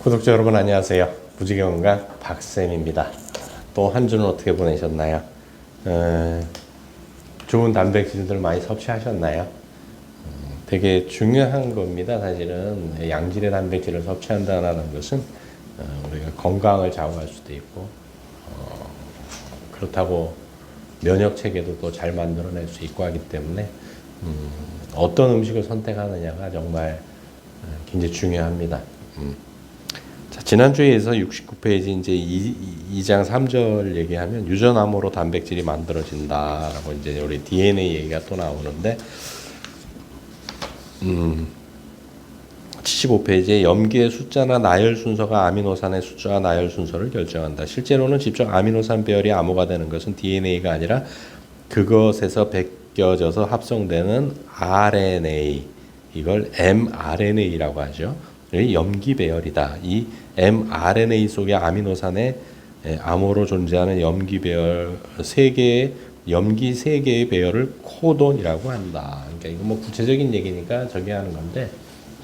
구독자 여러분 안녕하세요. 무지개건강 박쌤입니다. 또 한 주는 어떻게 보내셨나요? 좋은 단백질들 많이 섭취하셨나요? 되게 중요한 겁니다. 사실은 양질의 단백질을 섭취한다는 것은 우리가 건강을 좌우할 수도 있고 그렇다고 면역 체계도 또 잘 만들어낼 수 있고 하기 때문에 어떤 음식을 선택하느냐가 정말 굉장히 중요합니다. 자, 지난주에서 69페이지 이제 2장 3절 얘기하면 유전암으로 단백질이 만들어진다라고 이제 우리 DNA 얘기가 또 나오는데 75페이지에 염기의 숫자나 나열 순서가 아미노산의 숫자와 나열 순서를 결정한다. 실제로는 직접 아미노산 배열이 암호가 되는 것은 DNA가 아니라 그것에서 벗겨져서 합성되는 RNA, 이걸 mRNA라고 하죠. 염기 배열이다. 이 mRNA 속의 아미노산의 암호로 존재하는 염기 배열 3개의 염기 3개의 배열을 코돈이라고 한다. 그러니까 이거 뭐 구체적인 얘기니까 저기 하는 건데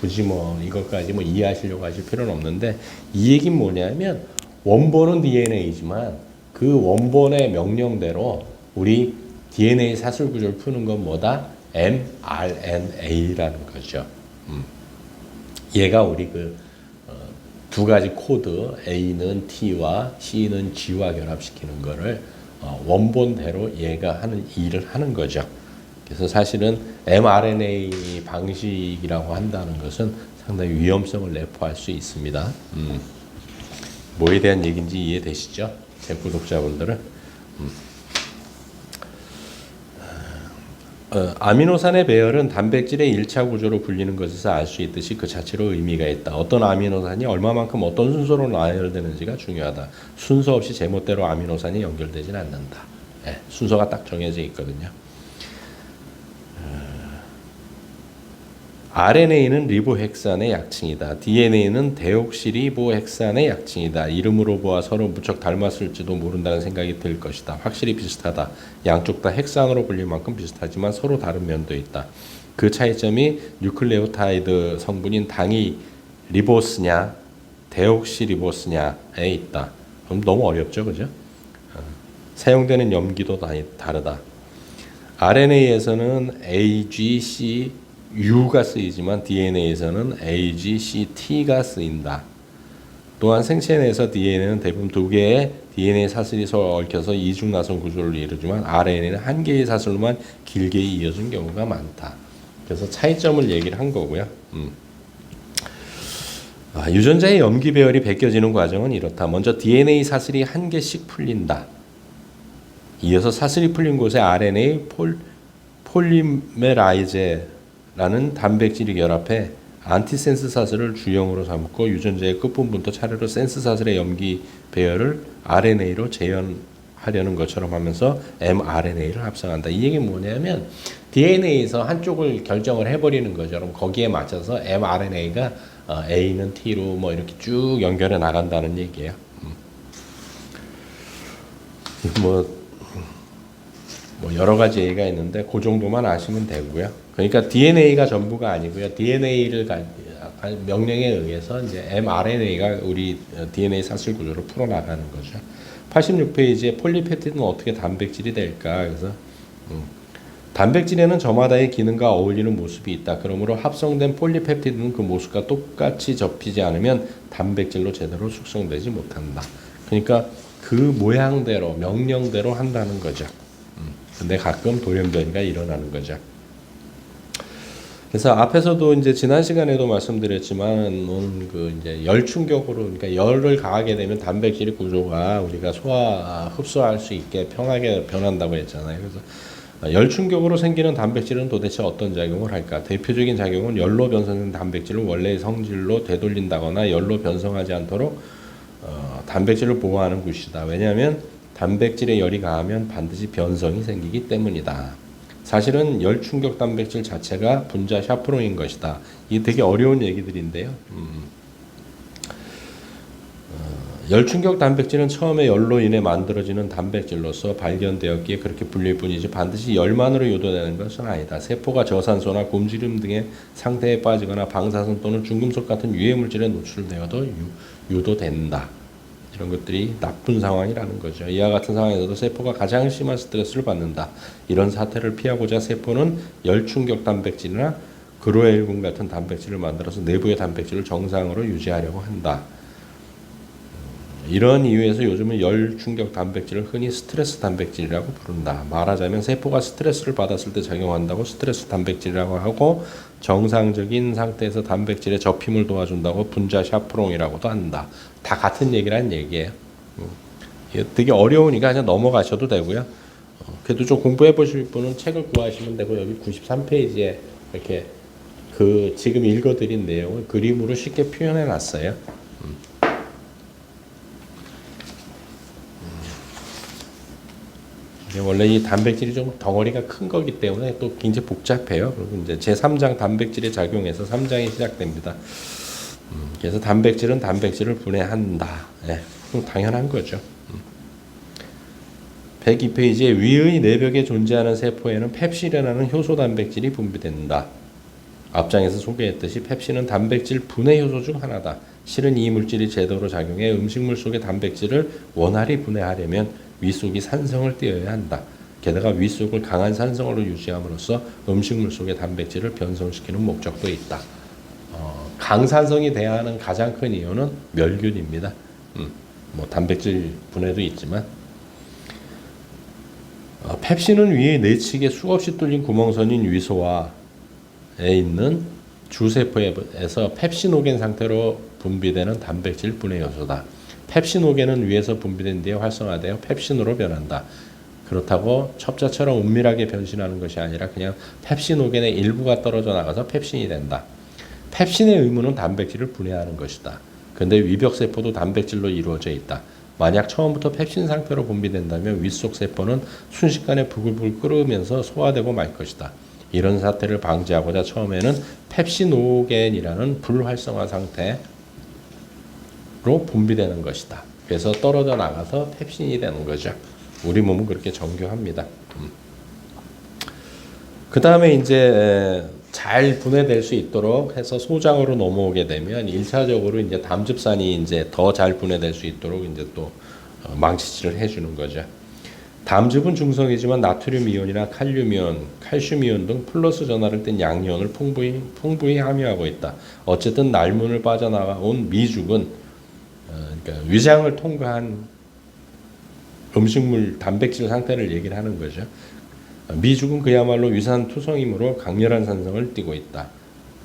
굳이 뭐 이것까지 뭐 이해하시려고 하실 필요는 없는데 이 얘기는 뭐냐면 원본은 DNA지만 그 원본의 명령대로 우리 DNA 사슬 구조를 푸는 건 뭐다? mRNA라는 거죠. 얘가 우리 두 가지 코드 A는 T와 C는 G와 결합시키는 거를 원본대로 얘가 하는 일을 하는 거죠. 그래서 사실은 mRNA 방식이라고 한다는 것은 상당히 위험성을 내포할 수 있습니다. 뭐에 대한 얘기인지 이해되시죠? 제 구독자분들은. 아미노산의 배열은 단백질의 1차 구조로 불리는 것에서 알 수 있듯이 그 자체로 의미가 있다. 어떤 아미노산이 얼마만큼 어떤 순서로 나열되는지가 중요하다. 순서 없이 제멋대로 아미노산이 연결되지는 않는다. 순서가 딱 정해져 있거든요. RNA는 리보헥산의 약칭이다. DNA는 데옥시리보헥산의 약칭이다. 이름으로 보아 서로 무척 닮았을지도 모른다는 생각이 들 것이다. 확실히 비슷하다. 양쪽 다 헥산으로 불릴 만큼 비슷하지만 서로 다른 면도 있다. 그 차이점이 뉴클레오타이드 성분인 당이 리보스냐 데옥시리보스냐에 있다. 그럼 너무 어렵죠, 그죠? 사용되는 염기도 다르다. RNA에서는 AGC U가 쓰이지만 DNA에서는 AGCT가 쓰인다. 또한 생체 내에서 DNA는 대부분 2개의 DNA 사슬이 서로 얽혀서 이중나선 구조를 이루지만 RNA는 1개의 사슬로만 길게 이어진 경우가 많다. 그래서 차이점을 얘기를 한 거고요. 유전자의 염기 배열이 벗겨지는 과정은 이렇다. 먼저 DNA 사슬이 1개씩 풀린다. 이어서 사슬이 풀린 곳에 RNA 폴리메라이제 라는 단백질이 결합해 안티센스 사슬을 주형으로 삼고 유전자의 끝부분부터 차례로 센스 사슬의 염기 배열을 RNA로 재현하려는 것처럼 하면서 mRNA를 합성한다. 이 얘기는 뭐냐면 DNA에서 한쪽을 결정을 해버리는 거죠. 그럼 거기에 맞춰서 mRNA가 A는 T로 뭐 이렇게 쭉 연결해 나간다는 얘기예요. 뭐 여러 가지 얘기가 있는데 그 정도만 아시면 되고요. 그러니까 DNA가 전부가 아니고요. DNA를 명령에 의해서 이제 mRNA가 우리 DNA 사슬 구조를 풀어나가는 거죠. 86페이지에 폴리펩티드는 어떻게 단백질이 될까? 그래서 단백질에는 저마다의 기능과 어울리는 모습이 있다. 그러므로 합성된 폴리펩티드는 그 모습과 똑같이 접히지 않으면 단백질로 제대로 숙성되지 못한다. 그러니까 그 모양대로 명령대로 한다는 거죠. 근데 가끔 돌연변이가 일어나는 거죠. 그래서 앞에서도 이제 지난 시간에도 말씀드렸지만 이제 열 충격으로 그러니까 열을 가하게 되면 단백질의 구조가 우리가 흡수할 수 있게 평하게 변한다고 했잖아요. 그래서 열 충격으로 생기는 단백질은 도대체 어떤 작용을 할까? 대표적인 작용은 열로 변성된 단백질을 원래의 성질로 되돌린다거나 열로 변성하지 않도록 단백질을 보호하는 것이다. 왜냐하면 단백질에 열이 가하면 반드시 변성이 생기기 때문이다. 사실은 열 충격 단백질 자체가 분자 샤프론인 것이다. 이게 되게 어려운 얘기들인데요. 열충격 단백질은 처음에 열로 인해 만들어지는 단백질로서 발견되었기에 그렇게 불릴 뿐이지 반드시 열만으로 유도되는 것은 아니다. 세포가 저산소나 곰지름 등의 상태에 빠지거나 방사선 또는 중금속 같은 유해 물질에 노출되어도 유도된다. 이런 것들이 나쁜 상황이라는 거죠. 이와 같은 상황에서도 세포가 가장 심한 스트레스를 받는다. 이런 사태를 피하고자 세포는 열충격 단백질이나 그로엘군 같은 단백질을 만들어서 내부의 단백질을 정상으로 유지하려고 한다. 이런 이유에서 요즘은 열충격 단백질을 흔히 스트레스 단백질이라고 부른다. 말하자면 세포가 스트레스를 받았을 때 작용한다고 스트레스 단백질이라고 하고 정상적인 상태에서 단백질의 접힘을 도와준다고 분자 샤프롱이라고도 한다. 다 같은 얘기란 얘기예요. 되게 어려우니까 그냥 넘어가셔도 되고요. 그래도 좀 공부해 보실 분은 책을 구하시면 되고 여기 93페이지에 이렇게 그 지금 읽어드린 내용을 그림으로 쉽게 표현해 놨어요. 원래 이 단백질이 좀 덩어리가 큰 거기 때문에 또 굉장히 복잡해요. 그리고 이제 제3장 단백질의 작용에서 3장이 시작됩니다. 그래서 단백질은 단백질을 분해한다. 예, 당연한 거죠. 102페이지에 위의 내벽에 존재하는 세포에는 펩신이라는 효소 단백질이 분비된다. 앞장에서 소개했듯이 펩신은 단백질 분해 효소 중 하나다. 실은 이 물질이 제대로 작용해 음식물 속의 단백질을 원활히 분해하려면 위 속이 산성을 띄어야 한다. 게다가 위 속을 강한 산성으로 유지함으로써 음식물 속의 단백질을 변성시키는 목적도 있다. 강산성이 돼야 하는 가장 큰 이유는 멸균입니다. 뭐 단백질 분해도 있지만 펩신은 위의 내측에 수없이 뚫린 구멍선인 위소화에 있는 주세포에서 펩시노겐 상태로 분비되는 단백질 분해 요소다. 펩시노겐은 위에서 분비된 뒤에 활성화되어 펩신으로 변한다. 그렇다고 첩자처럼 은밀하게 변신하는 것이 아니라 그냥 펩시노겐의 일부가 떨어져 나가서 펩신이 된다. 펩신의 의무는 단백질을 분해하는 것이다. 근데 위벽세포도 단백질로 이루어져 있다. 만약 처음부터 펩신 상태로 분비된다면 윗속 세포는 순식간에 부글부글 끓으면서 소화되고 말 것이다. 이런 사태를 방지하고자 처음에는 펩시노겐이라는 불활성화 상태로 분비되는 것이다. 그래서 떨어져 나가서 펩신이 되는 거죠. 우리 몸은 그렇게 정교합니다. 그 다음에 이제 잘 분해될 수 있도록 해서 소장으로 넘어오게 되면 1차적으로 이제 담즙산이 이제 더 잘 분해될 수 있도록 이제 또 망치질을 해주는 거죠. 담즙은 중성이지만 나트륨 이온이나 칼륨 이온, 칼슘 이온 등 플러스 전하를 띤 양이온을 풍부히 함유하고 있다. 어쨌든 날문을 빠져나온 미죽은 그러니까 위장을 통과한 음식물 단백질 상태를 얘기를 하는 거죠. 미죽은 그야말로 위산 투성이므로 강렬한 산성을 띠고 있다.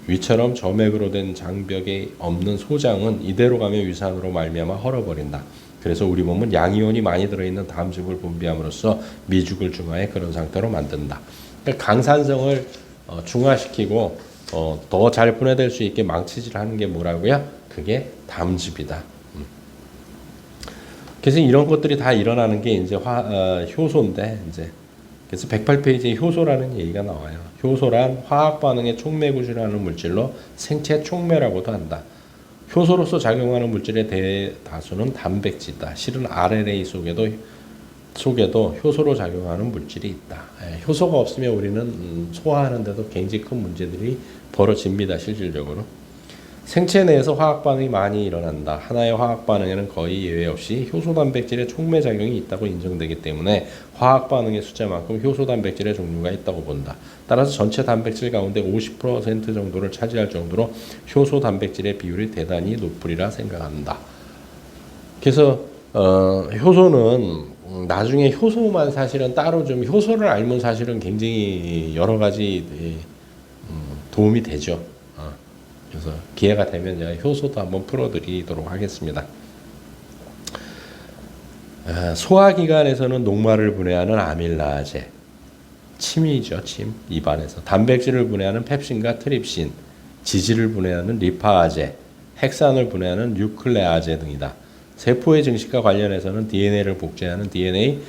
위처럼 점액으로 된 장벽에 없는 소장은 이대로 가면 위산으로 말미암아 헐어버린다. 그래서 우리 몸은 양이온이 많이 들어있는 담즙을 분비함으로써 미죽을 중화해 그런 상태로 만든다. 그러니까 강산성을 중화시키고 더 잘 분해될 수 있게 망치질하는 게 뭐라고요? 그게 담즙이다. 그래서 이런 것들이 다 일어나는 게 이제 효소인데 이제 그래서 108페이지에 효소라는 얘기가 나와요. 효소란 화학 반응의 촉매구시라는 물질로 생체 촉매라고도 한다. 효소로서 작용하는 물질의 대다수는 단백질이다. 실은 RNA 속에도 효소로 작용하는 물질이 있다. 효소가 없으면 우리는 소화하는데도 굉장히 큰 문제들이 벌어집니다. 실질적으로. 생체 내에서 화학 반응이 많이 일어난다. 하나의 화학 반응에는 거의 예외 없이 효소 단백질의 촉매 작용이 있다고 인정되기 때문에 화학 반응의 숫자만큼 효소 단백질의 종류가 있다고 본다. 따라서 전체 단백질 가운데 50% 정도를 차지할 정도로 효소 단백질의 비율이 대단히 높으리라 생각한다. 그래서 효소는 나중에 효소만 사실은 따로 좀 효소를 알면 사실은 굉장히 여러 가지 도움이 되죠. 그래서 기회가 되면 제가 효소도 한번 풀어드리도록 하겠습니다. 소화기관에서는 녹말을 분해하는 아밀라제, 침이죠, 침, 입안에서 단백질을 분해하는 펩신과 트립신, 지질을 분해하는 리파아제, 핵산을 분해하는 뉴클레아제 등이다. 세포의 증식과 관련해서는 DNA를 복제하는 DNA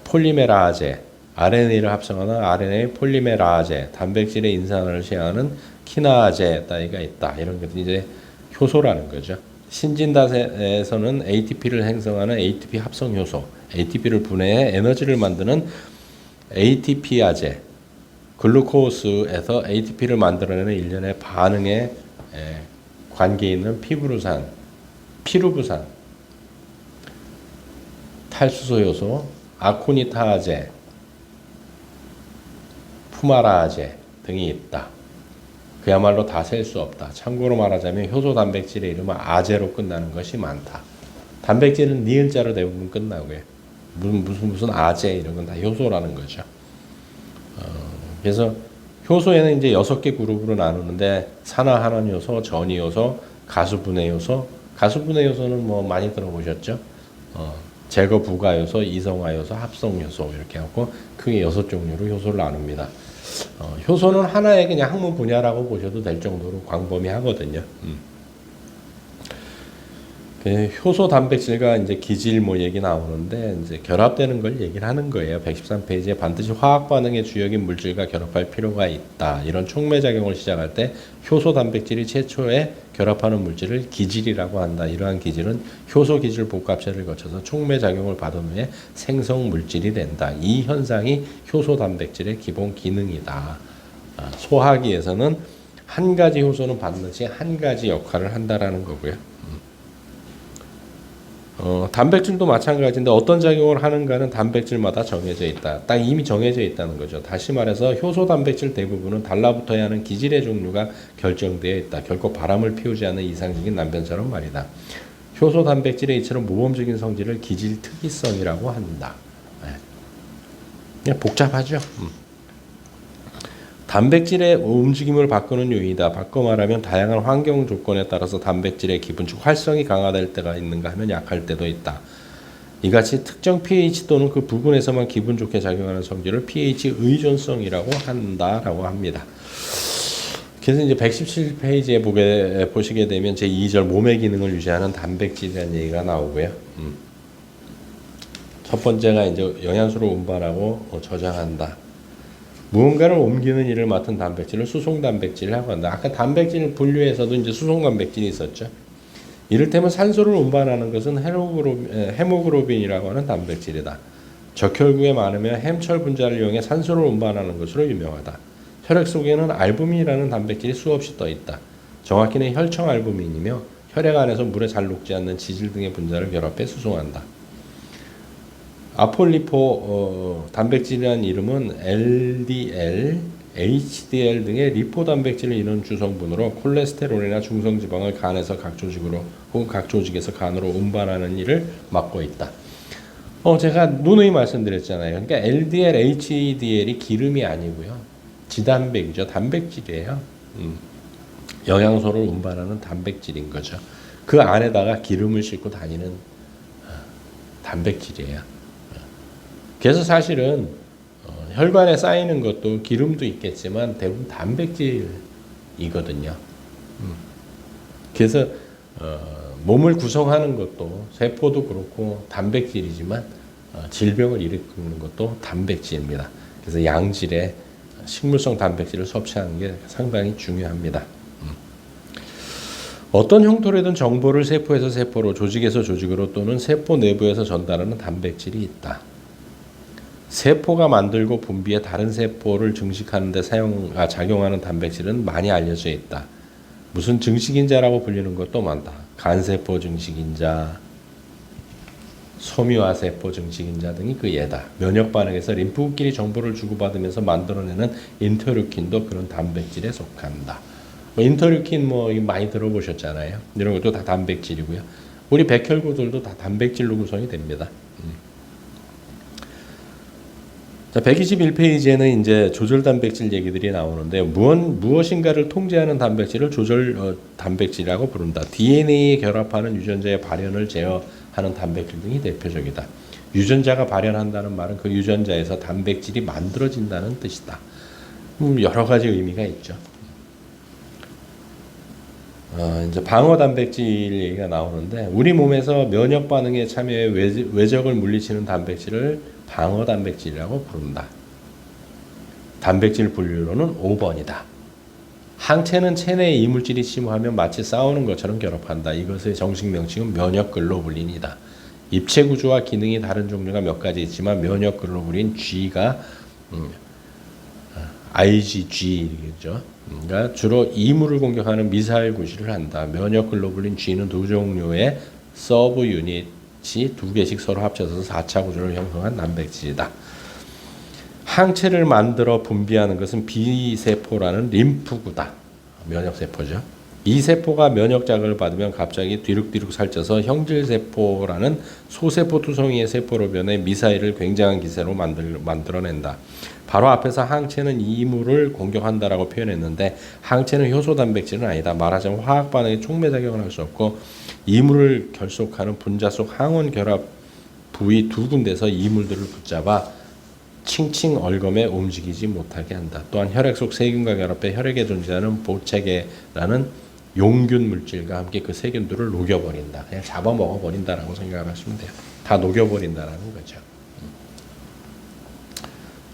폴리메라제, RNA를 합성하는 RNA 폴리메라제, 단백질의 인산화를 시행하는 키나제 따위가 있다. 이런 것들이 이제 효소라는 거죠. 신진단에서는 ATP를 생성하는 ATP 합성 효소, ATP를 분해해 에너지를 만드는 ATP아제, 글루코스에서 ATP를 만들어내는 일련의 반응에 관계 있는 피루부산, 탈수소 효소, 아코니타아제, 푸마라아제 등이 있다. 그야말로 다 셀 수 없다. 참고로 말하자면 효소 단백질의 이름은 아제로 끝나는 것이 많다. 단백질은 니은자로 대부분 끝나고요. 무슨 아제 이런 건 다 효소라는 거죠. 그래서 효소에는 이제 6개 그룹으로 나누는데 산화환원 효소, 전이 효소, 가수분해 효소. 가수분해 효소는 뭐 많이 들어보셨죠? 제거 부가 요소, 이성화 요소, 합성 요소 이렇게 하고 크게 6종류로 효소를 나눕니다. 효소는 하나의 그냥 학문 분야라고 보셔도 될 정도로 광범위하거든요. 그 효소 단백질과 이제 기질 뭐 얘기 나오는데 이제 결합되는 걸 얘기를 하는 거예요. 113페이지에 반드시 화학 반응의 주역인 물질과 결합할 필요가 있다. 이런 촉매 작용을 시작할 때 효소 단백질이 최초에 결합하는 물질을 기질이라고 한다. 이러한 기질은 효소 기질 복합체를 거쳐서 촉매 작용을 받은 후에 생성 물질이 된다. 이 현상이 효소 단백질의 기본 기능이다. 소화기에서는 한 가지 효소는 반드시 한 가지 역할을 한다라는 거고요. 단백질도 마찬가지인데 어떤 작용을 하는가는 단백질마다 정해져 있다. 딱 이미 정해져 있다는 거죠. 다시 말해서 효소 단백질 대부분은 달라붙어야 하는 기질의 종류가 결정되어 있다. 결코 바람을 피우지 않는 이상적인 난변처럼 말이다. 효소 단백질의 이처럼 모범적인 성질을 기질 특이성이라고 한다. 그냥 복잡하죠. 단백질의 움직임을 바꾸는 요인이다. 바꿔 말하면 다양한 환경 조건에 따라서 단백질의 기분 즉 활성이 강화될 때가 있는가 하면 약할 때도 있다. 이같이 특정 pH 또는 그 부분에서만 기분 좋게 작용하는 성질을 pH 의존성이라고 한다라고 합니다. 그래서 이제 117페이지에 보시게 되면 제2절 몸의 기능을 유지하는 단백질이라는 얘기가 나오고요. 첫 번째가 이제 영양소를 운반하고 저장한다. 무언가를 옮기는 일을 맡은 단백질을 수송 단백질이라고 한다. 아까 단백질 분류에서도 이제 수송 단백질이 있었죠. 이를테면 산소를 운반하는 것은 헤모글로빈이라고 하는 단백질이다. 적혈구에 많으면 햄철 분자를 이용해 산소를 운반하는 것으로 유명하다. 혈액 속에는 알부민이라는 단백질이 수없이 떠 있다. 정확히는 혈청 알부민이며 혈액 안에서 물에 잘 녹지 않는 지질 등의 분자를 결합해 수송한다. 아폴리포 단백질이라는 이름은 LDL, HDL 등의 리포 단백질을 이루는 주성분으로 콜레스테롤이나 중성지방을 간에서 각 조직으로 혹은 각 조직에서 간으로 운반하는 일을 맡고 있다. 제가 누누이 말씀드렸잖아요. 그러니까 LDL, HDL이 기름이 아니고요. 지단백이죠. 단백질이에요. 영양소를 운반하는 단백질인 거죠. 그 안에다가 기름을 싣고 다니는 단백질이에요. 그래서 사실은 혈관에 쌓이는 것도 기름도 있겠지만 대부분 단백질이거든요. 그래서 몸을 구성하는 것도 세포도 그렇고 단백질이지만 질병을 일으키는 것도 단백질입니다. 그래서 양질의 식물성 단백질을 섭취하는 게 상당히 중요합니다. 어떤 형태로든 정보를 세포에서 세포로, 조직에서 조직으로 또는 세포 내부에서 전달하는 단백질이 있다. 세포가 만들고 분비해 다른 세포를 증식하는 데 작용하는 단백질은 많이 알려져 있다. 무슨 증식인자라고 불리는 것도 많다. 간세포 증식인자, 소묘화세포 증식인자 등이 그 예다. 면역 반응에서 림프구끼리 정보를 주고받으면서 만들어내는 인터루킨도 그런 단백질에 속한다. 인터루킨 많이 들어보셨잖아요. 이런 것도 다 단백질이고요. 우리 백혈구들도 다 단백질로 구성이 됩니다. 자, 121페이지에는 이제 조절 단백질 얘기들이 나오는데 무엇인가를 통제하는 단백질을 조절 단백질이라고 부른다. DNA에 결합하는 유전자의 발현을 제어하는 단백질 등이 대표적이다. 유전자가 발현한다는 말은 그 유전자에서 단백질이 만들어진다는 뜻이다. 여러 가지 의미가 있죠. 이제 방어 단백질 얘기가 나오는데 우리 몸에서 면역 반응에 참여해 외적을 물리치는 단백질을 방어 단백질이라고 부른다. 단백질 분류로는 5번이다. 항체는 체내에 이물질이 침투하면 마치 싸우는 것처럼 결합한다. 이것의 정식 명칭은 면역 글로불린이다. 입체 구조와 기능이 다른 종류가 몇 가지 있지만 면역 글로불린 G가 IgG죠. 그러니까 주로 이물을 공격하는 미사일 구실을 한다. 면역 글로불린 G는 두 종류의 서브 유닛이 두 개씩 서로 합쳐서 4차 구조를 형성한 단백질이다. 항체를 만들어 분비하는 것은 B세포라는 림프구다. 면역세포죠. 이 세포가 면역 자극을 받으면 갑자기 뒤룩뒤룩 살쪄서 형질세포라는 소세포 투성이의 세포로 변해 미사일을 굉장한 기세로 만들어낸다. 바로 앞에서 항체는 이물을 공격한다라고 표현했는데 항체는 효소 단백질은 아니다. 말하자면 화학 반응에 촉매작용을 할 수 없고 이물을 결속하는 분자 속 항원 결합 부위 두 군데서 이물들을 붙잡아 칭칭 얼검에 움직이지 못하게 한다. 또한 혈액 속 세균과 결합해 혈액에 존재하는 보체계라는 용균 물질과 함께 그 세균들을 녹여버린다. 그냥 잡아먹어버린다라고 생각을 하시면 돼요. 다 녹여버린다라는 거죠.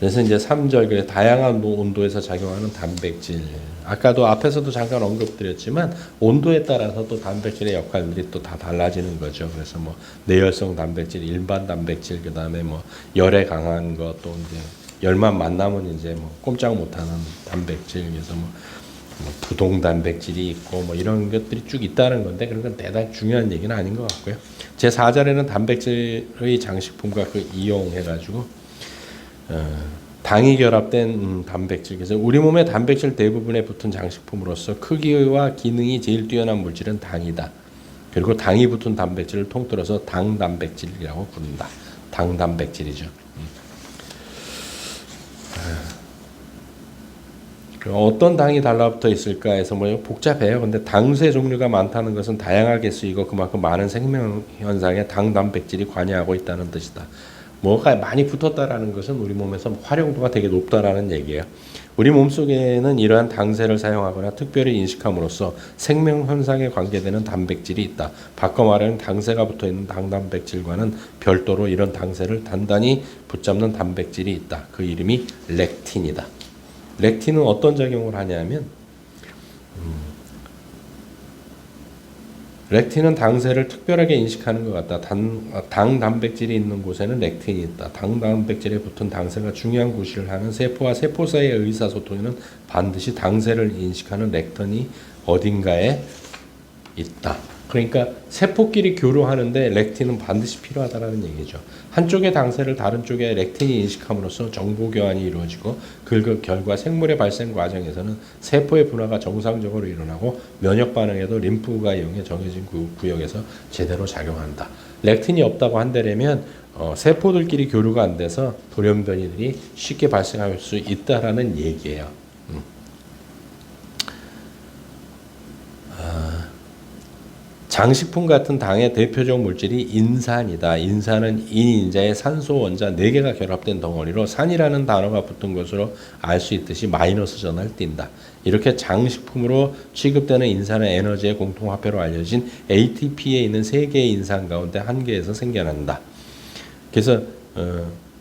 그래서 이제 3절 그래 다양한 온도에서 작용하는 단백질. 아까도 앞에서도 잠깐 언급드렸지만 온도에 따라서 또 단백질의 역할들이 또 다 달라지는 거죠. 그래서 뭐 내열성 단백질, 일반 단백질, 그다음에 뭐 열에 강한 것, 또 이제 열만 만나면 이제 뭐 꼼짝 못하는 단백질, 그래서 뭐 부동 단백질이 있고 뭐 이런 것들이 쭉 있다는 건데 그런 건 대단히 중요한 얘기는 아닌 것 같고요. 제 4절에는 단백질의 장식품과 그 이용해가지고 당이 결합된 단백질. 그래서 우리 몸의 단백질 대부분에 붙은 장식품으로서 크기와 기능이 제일 뛰어난 물질은 당이다. 그리고 당이 붙은 단백질을 통틀어서 당단백질이라고 부른다. 당단백질이죠. 어떤 당이 달라붙어 있을까 해서 뭐 복잡해요. 근데 당수의 종류가 많다는 것은 다양하게 쓰이고 그만큼 많은 생명 현상에 당 단백질이 관여하고 있다는 뜻이다. 뭐가 많이 붙었다라는 것은 우리 몸에서 활용도가 되게 높다라는 얘기예요. 우리 몸속에는 이러한 당세를 사용하거나 특별히 인식함으로써 생명 현상에 관계되는 단백질이 있다. 바꿔 말하면 당세가 붙어 있는 당 단백질과는 별도로 이런 당세를 단단히 붙잡는 단백질이 있다. 그 이름이 렉틴이다. 렉틴은 어떤 작용을 하냐면 렉틴은 당세를 특별하게 인식하는 것 같다. 당 단백질이 있는 곳에는 렉틴이 있다. 당 단백질에 붙은 당세가 중요한 구실을 하는 세포와 세포 사이의 의사소통에는 반드시 당세를 인식하는 렉틴이 어딘가에 있다. 그러니까 세포끼리 교류하는데 렉틴은 반드시 필요하다는 얘기죠. 한쪽의 당세를 다른 쪽의 렉틴이 인식함으로써 정보 교환이 이루어지고 그 결과 생물의 발생 과정에서는 세포의 분화가 정상적으로 일어나고 면역 반응에도 림프가 이용해 정해진 구역에서 제대로 작용한다. 렉틴이 없다고 한다면 세포들끼리 교류가 안 돼서 돌연변이들이 쉽게 발생할 수 있다라는 얘기예요. 장식품 같은 당의 대표적 물질이 인산이다. 인산은 인인자의 산소 원자 4개가 결합된 덩어리로 산이라는 단어가 붙은 것으로 알 수 있듯이 마이너스 전화를 띈다. 이렇게 장식품으로 취급되는 인산의 에너지의 공통화폐로 알려진 ATP에 있는 3개의 인산 가운데 1개에서 생겨난다. 그래서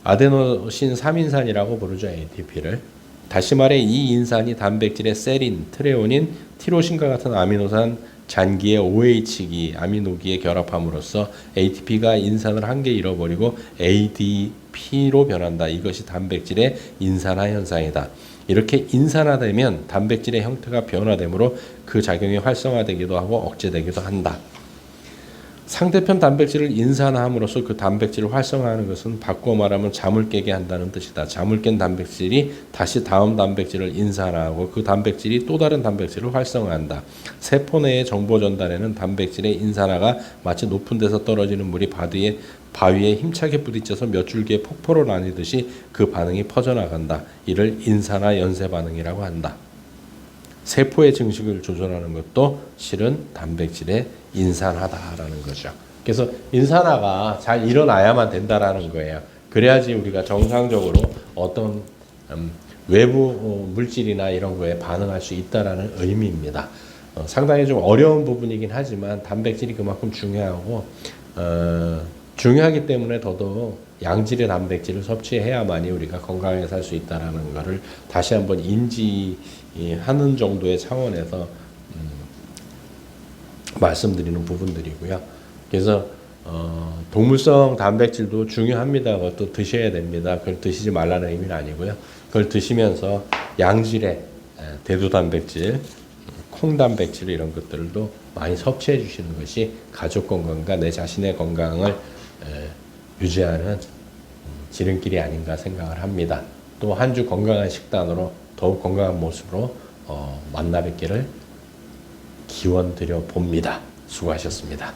아데노신 3인산이라고 부르죠. ATP를. 다시 말해 이 인산이 단백질의 세린, 트레오닌, 티로신과 같은 아미노산 잔기의 OH기, 아미노기에 결합함으로써 ATP가 인산을 1개 잃어버리고 ADP로 변한다. 이것이 단백질의 인산화 현상이다. 이렇게 인산화되면 단백질의 형태가 변화되므로 그 작용이 활성화되기도 하고 억제되기도 한다. 상대편 단백질을 인산화함으로써 그 단백질을 활성화하는 것은 바꿔 말하면 잠을 깨게 한다는 뜻이다. 잠을 깬 단백질이 다시 다음 단백질을 인산화하고 그 단백질이 또 다른 단백질을 활성화한다. 세포 내의 정보 전달에는 단백질의 인산화가 마치 높은 데서 떨어지는 물이 바위에 힘차게 부딪혀서 몇 줄기의 폭포로 나뉘듯이 그 반응이 퍼져나간다. 이를 인산화 연쇄 반응이라고 한다. 세포의 증식을 조절하는 것도 실은 단백질의 인산화다라는 거죠. 그래서 인산화가 잘 일어나야만 된다라는 거예요. 그래야지 우리가 정상적으로 어떤 외부 물질이나 이런 거에 반응할 수 있다라는 의미입니다. 상당히 좀 어려운 부분이긴 하지만 단백질이 그만큼 중요하고 중요하기 때문에 더더욱 양질의 단백질을 섭취해야만이 우리가 건강하게 살 수 있다라는 것을 다시 한번 인지 하는 정도의 차원에서 말씀드리는 부분들이고요. 그래서 동물성 단백질도 중요합니다. 그것도 드셔야 됩니다. 그걸 드시지 말라는 의미는 아니고요. 그걸 드시면서 양질의 대두 단백질, 콩 단백질 이런 것들도 많이 섭취해 주시는 것이 가족 건강과 내 자신의 건강을 유지하는 지름길이 아닌가 생각을 합니다. 또 한 주 건강한 식단으로 더욱 건강한 모습으로 만나 뵙기를 기원 드려 봅니다. 수고하셨습니다.